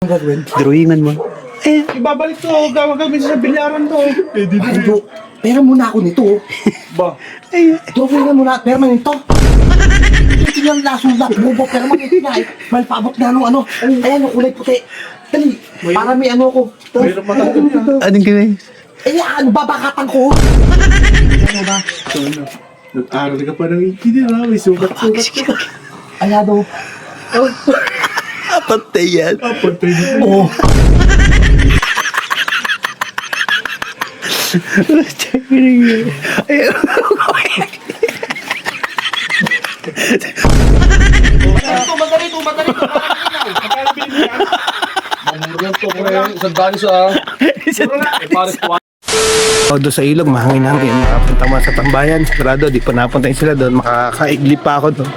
Gagawin? Drawingan mo. Ibabalik to, gawagawin sa bilyaran to. Ano? Pera muna ako nito. Ba? Drawing na muna, permanent to. Ito yung lasulat, bubo, permanent nga eh. Malpabot na ano. Ayan, yung kulay puti. Dali, para may ano ko. Mayroon matanggal niya. Anong gawin? Ano ba, bakatan ko? Ano ba? Nag-aaral ka pa ng engineer ha, may sukat-sukat ka. Ayan o. Patay yan. Patay na. Oo. Madali. Mamuriyan to, pre. Isang dali sa... Pares po. O doon sa ilog, mahangin-hangin. Makapunta mo sa tambayan. Sigurado, di pa napuntayin sila doon. Makakaigli pa ako doon.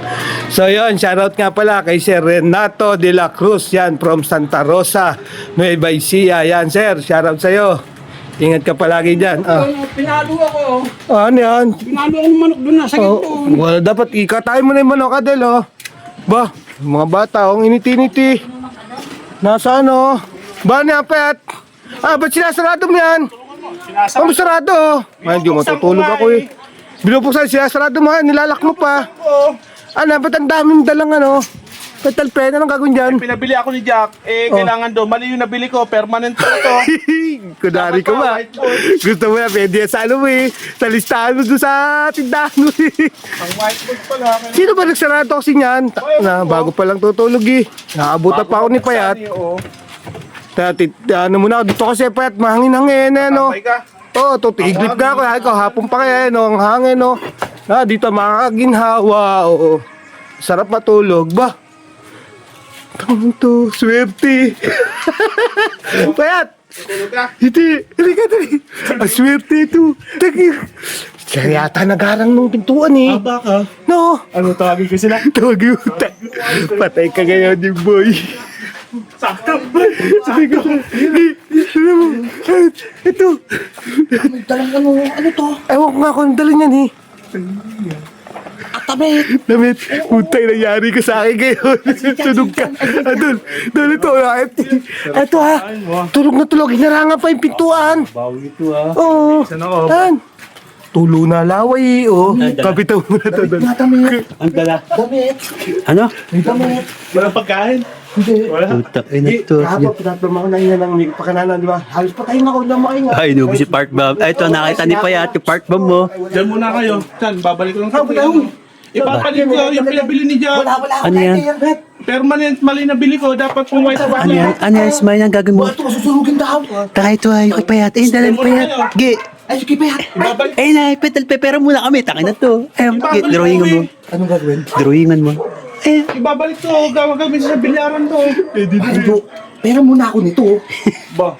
So yun, shoutout nga pala kay Sir Renato de la Cruz. Yan, from Santa Rosa, Nueva Ecija. Yan, sir, shoutout sa'yo. Ingat ka palagi dyan. Pinalo ako. Ano yan? Pinalo ako ng manok doon, nasa Oh, well, dapat ikatayin mo na yung manok, Adel, oh. Ba, mga bata, ang initi-initi. Nasa ano? Ba niya, pet? Ba't sinasarado mo yan? Ang sarado. Ay, hindi mo matutulog ako eh. Binubuksan siya, sarado mo, nilalak mo pa. Ano, ba't ang daming dalang ano? Petal pen, anong gagawin dyan? Pinabili ako ni Jack, kailangan doon. Mali yung nabili ko, permanent ko to. Kunwari ka ba? Gusto mo na, pwede yan sa ano mo eh. Sa listahan mo doon sa tindahan mo eh. Ang whiteboard pala. Sino ba nagsarado kasi niyan? Bago pa lang tutulog eh. Nakabuta pa ako ni Payat. Ano muna, dito kasi Payat, mahangin-hangin eh no. Oo, tutiglip ka ako. Hapon pa kaya no, ang hangin no. Dito makakaginhawa. Oo. Sarap matulog ba? Tawag to, swerte. Payat! Hindi dali. Ang swerte ito. Siya yata nagarang nung pintuan eh. Baka? No. Ano tawagin ko sila? Tawag yung patay ka ngayon yung boy. Sakto. Sabi ko, ito. Dalang ano to? Ewan ko nga kung dala niyan eh. Atabit. Damit, putay nangyari ka sa akin ngayon. Tunog ka. Adol, ito. Ito ha. Tulog na tulog. Hinarangan pa yung pintuan. Bawi ito ha. Oo. Saan ako? Yan. Tulo na laway oh. Kapitaw mo na ito. Damit. Ang dala. Damit. Ano? Damit. Walang pagkain? Hindi. Wala. Putak, ina to. Kapag pinapama ko na yun ng may pakananan, di ba? Halos patay na ako na makainga. Ay, nubo si Park Bomb. Ay, ito, nakita ni Payat, yung Park Bomb mo. Diyan muna kayo. Diyan, babalik ko lang sa ipapalit ko yung pinabili ni Jack. Wala. Ano yan? Permanent mali na bili ko. Dapat kung white Ano yan? Ano yan? Smile ang gagawin mo. Ito, susunugin daw. Taka ito ay, kay Payat. Ay, dalang Payat. Ge. Ay, sige pa yan. Babalik. Ay, na, petal pepera muna kami. Taka na to. Ay, ge, drawingan mo. Anong gagawin? Drawingan mo. Ibabalik to, gawagawin sa bilyaran to. Ano? Pera muna ako nito. Ba?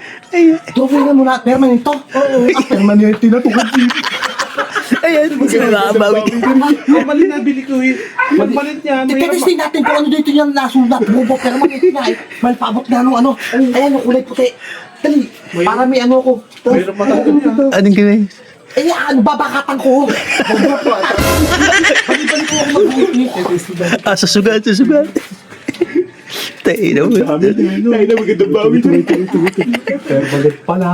Drawing na muna, permanent to. Permanent na to. Ayan, hindi na nakabawi. Mali na bili ko eh. Permanent yan. Tipinistin natin kung ano dito yung lasulat, bubo, permanent nga eh. Malpabot na ano. Ayan, yung kulay puti. Dali, para may ano ko. Mayroon matanggal niya. Anong gawin? Ano ba, bakatan ko? Balik ko ako mag-uwi. Susugat. Tayo na mo. Tayo na magandang bawi to. Permanent pala.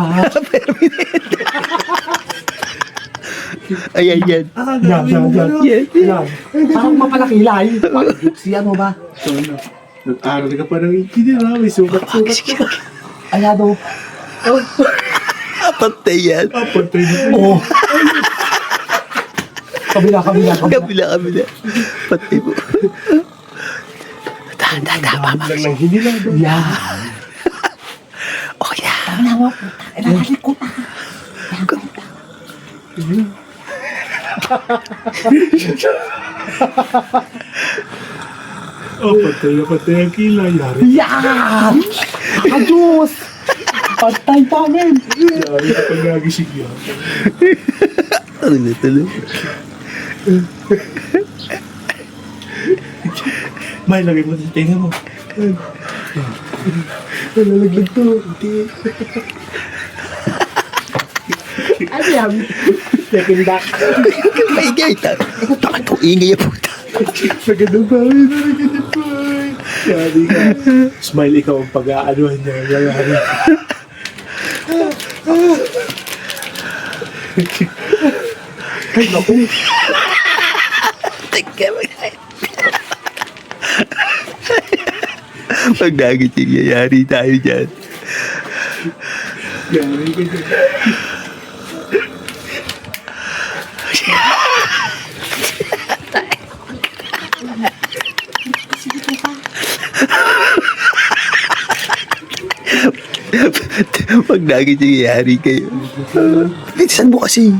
Ayan, yan. Yan. Parang mapalakilay. Si ano ba? Nag-aaral ka pa ng engineer ha, may sukat-sukat ka. Ayan o. Patay yan. Patay na. Oo. Kabila. Kabila. Patay mo. Mama. Lang lang hindi lang. Yan. Oh, yeah. Tama na mo. Nakalit ko ta. Patay ang kilay. Yari. Yan! Ayos! Patay pa men. Yari ka pag nagising yan. Ano na tuloy? May lagay mo sa tinga mo. Nalalaglag to. Ano yan? Second back. Maingay ta. Bakit kung ingay yung puta? Magandang bawi. Yari ka. Smile, ikaw ang pag-aanuhan niya. Yari. Ay, naku. Pag nagising, yayari tayo dyan. Yari ka dyan. Pag nagising, yayari kayo. Bilisan mo kasi.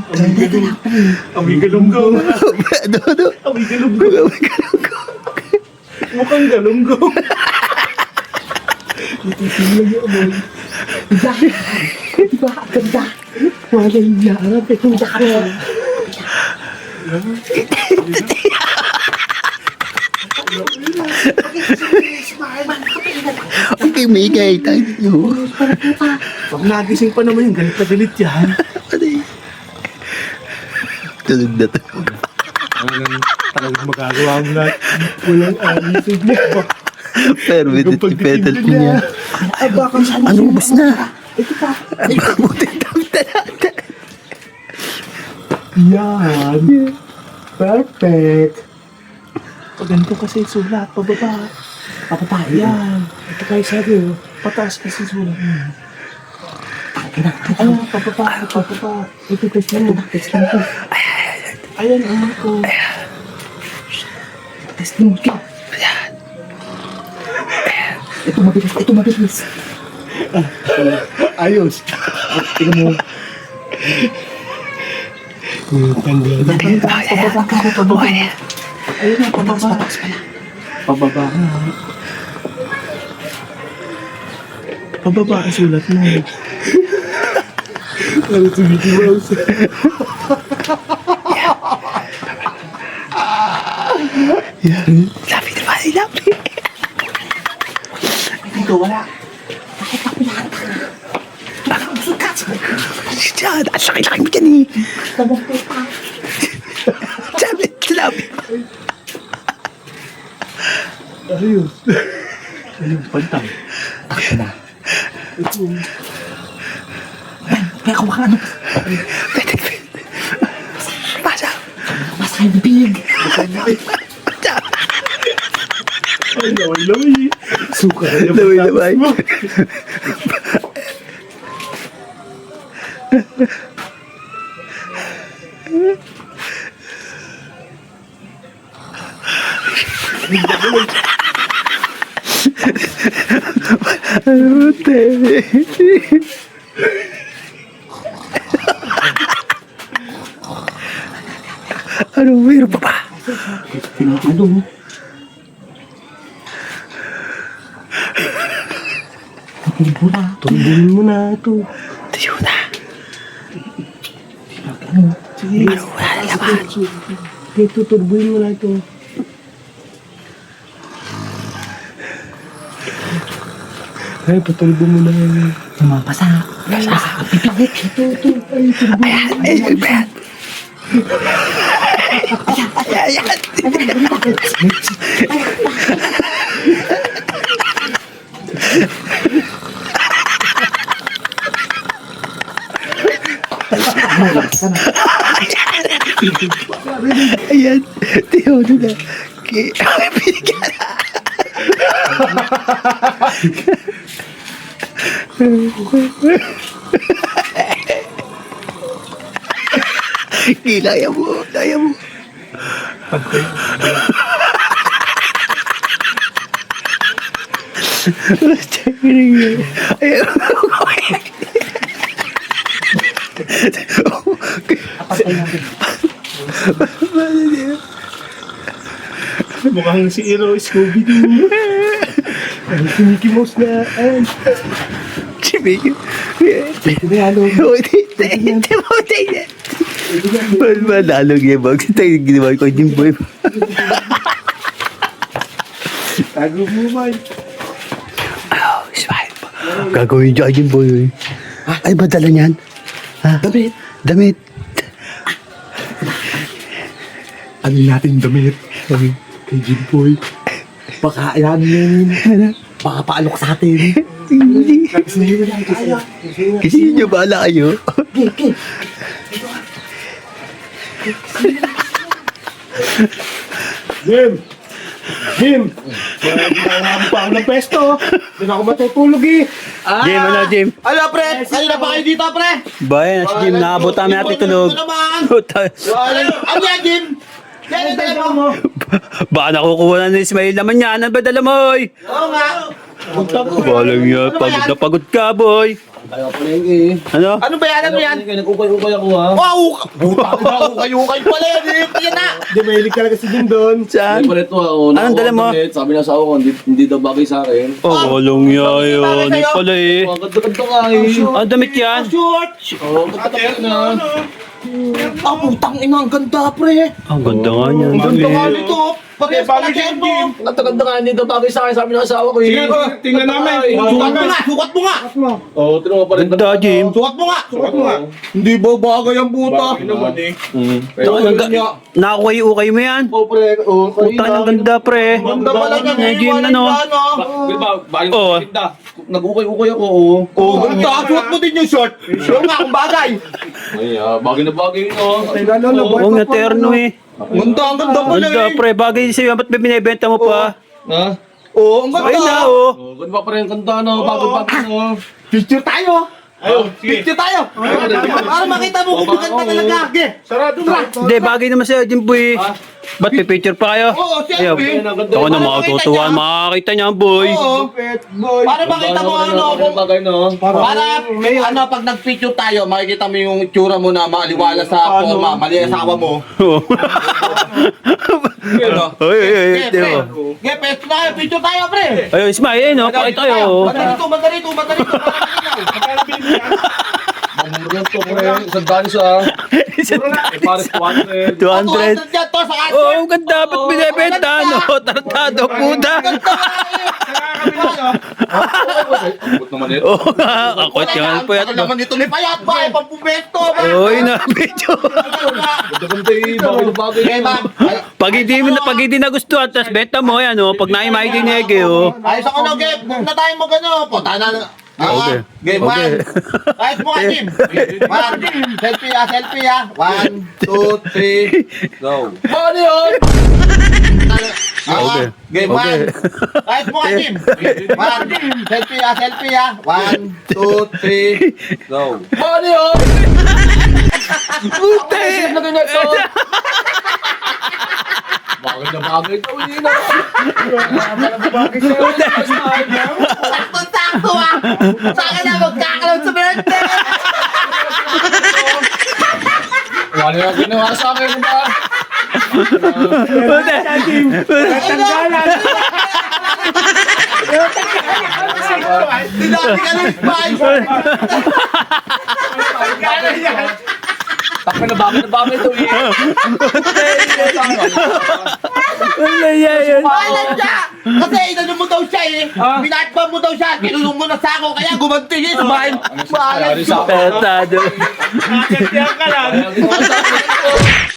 Amoy galunggong. Ano? Amoy galunggong. Mukhang galunggong. Ititingnan niyo mo. Diba? Ang ganda. Wala yung yarap. Itong daka. Okay, may ikay tayo. Pag nagising pa naman yung galit na galit yan. Tulog na tulog. Talagang magagawa mo lahat. Walang anisig mo. Pero may petal niya. Ano, ubos na? Ito pa. Mabuti tamta natin. Yan. Perfect. Pag ganito kasi sulat, pababa. Papapa. Yan. Ito kayo sabi, oh. Pataas kasi sulat mo. Ano, pababa. Ito kasi mo. Ayan, ano ko. Testing mo ka. Ito mabilis. Ayos. Tingnan mo. Pababa. Ayun na, pababa. Pababa nga. Pababa ang sulat mo. Ano si Mickey Mouse? Lapit na ba? Lapit. Ito wala. Bakit ako lahat? Diyan, ang laki-laki mo dyan eh. Nabukto pa. Salamat. Ayos. Ayun, pantang. Takbo na. Kaya kung ano. Pwede. Pasa. Masay bibig. Ay, laway-laway. Suka na yung Laway-laway. mo. Ano, mayroon pa ba? Ano? Tumbo na. Tumbulin mo na ito. Tayo na. Sige. Ano, wala na laban. Ito, turbuin mo na ito. Ay, patulbo mo na yun. Tumapasa. Pipigit. Ito. Ay, turbo. Ayan. Ayan. Tiyo na. Pinigyan na. Laya mo. Mukhang si Iro, Scooby-Doo. Ay, si Mickey Mouse na. Ay, Chibig. ito na yan. Hindi mo. Malalog yung bag. Tayo ginawa ko yung boy. Tago mo, man. Oh, smile po. Gagawin dyan yung boy. Ay, ba dala niyan? Ha? Damit. Ano natin damit? Kay Jimboy. Baka yan baka paalok sa atin. Hindi. Kasi na lang, kaya. Kasi nyo, bahala kayo. Okay. Jim! Kailangan pa ako ng pesto. Hindi na ako matutulog eh. Jim, ano, Jim? Ano, pre? Kanina pa kayo dito, pre? Bayan, si Jim, nakabot namin natin tulog. Ano naman? Puta. Ano yan, Jim? Yan ang dala mo. Baka nakukuha na ni Ismail naman yan. Ano ba dala mo, oy? Oo nga. Walang yan. Pagod na pagod ka, boy. Ano? Ano ba yan? Ano yan? Nag-ukay-ukay ako ha. Wow! Ukay-ukay pala yan. Yan na. Hindi, mahilig talaga si Jim doon. Saan? Palit mo. Anong dala mo? Sabi na sa ako, hindi daw bagay sa akin. Oh, walang yan yun. Hindi pala eh. Ganda-ganda nga eh. Ang damit yan. Short! Oo, magkatapat na. Ah, putang ina. Ang ganda, pre. Ang ganda nga niyan. Ang ganda nga nito. Pagkes pala Bagay mo. Ang ganda nga, hindi daw bagay sa akin. Sabi ng asawa ko eh. Sige, tingnan namin. Sukat mo nga. Oo, tinong mo pa rin. Ganda, Jim. Sukat mo nga. Sukat mo nga. Hindi ba bagay ang buta? Bagay naman eh. Nakakuhay-ukay mo yan. Oo, pre. Oo, Puta, ang ganda, pre. Ganda pala niya. Eh, Jim, ano? Oo. Nag-ukay-ukay ako, oo. Oh, ganda. Sukat mo din yung short. Short nga kung bagay. Ay, bagay na bagay, no? Oo nga, terno eh. Ganda, ang ganda pala Ganda, eh. pre. Bagay sa'yo. Ba't may binibenta mo pa? Ha? Oo, ang Ay na, ganda. oh. Oo, ganda pa rin ang ganda, no? Bago-bago, no? Picture tayo. Picture tayo. Para makita mo kung maganda talaga. Okay. Sarado na. Hindi, bagay naman sa'yo, Jim, boy. Ba't may picture pa kayo? Oo, Ayaw. siyempre. Ako na matutuwa. Makakita niya, boy. Oo. Para makita mo ano. Bagay, no? Para may ano, pag nag-picture tayo, makikita mo yung itsura mo na maaliwala sa forma, mali ang asawa mo. Ano? Oy, oy, oy. Di ba? Okay, pesto tayo, picture tayo, pre. Ayun, Ismail, eh, no? Pakita kayo. Madarito. Mamuriyan to, pre. Isang daan siya. Pares 200. 200. Yan to sa Oo, ang ganda. Ba't binibenta, no? Tartado, puta. Abot naman ito. Oo, akwat yan po yan. Ano naman dito may payat ba? Pampubesto ba? Oy, na video. Ganda-ganda eh. Bagay na bagay. Okay, ma'am. Pag hindi nagustuhan, tapos benta mo, yan, oh. Pag naimay din eh, oh. Ayos ako na, Gep. Huwag na tayo mag-ano. Punta na. Okay. Game Okay. 1. Ayos mo ka, Jim. 1. Selfie ah. 1, 2, 3. Go. Ano yun? Okay. Game Okay. 1. Ayos mo ka, Jim. 1. Selfie ah. 1, 2, 3. Go. Ano yun? Puta Ano ganyan to? Bagay na bagay to. Hindi na. Sakto ah. Saka na magkakaroon sa birthday. Wala na ginawa sa akin ba? Puta. Dinabi ka ng spice. Taka na bagay to eh. Wala yan. Balan siya! Kasi inano mo daw siya eh. Binatba mo daw siya. Kinulong mo na sa ako. Kaya gumanti niya. Balan siya. Tartado. Kaya ginawa sa akin.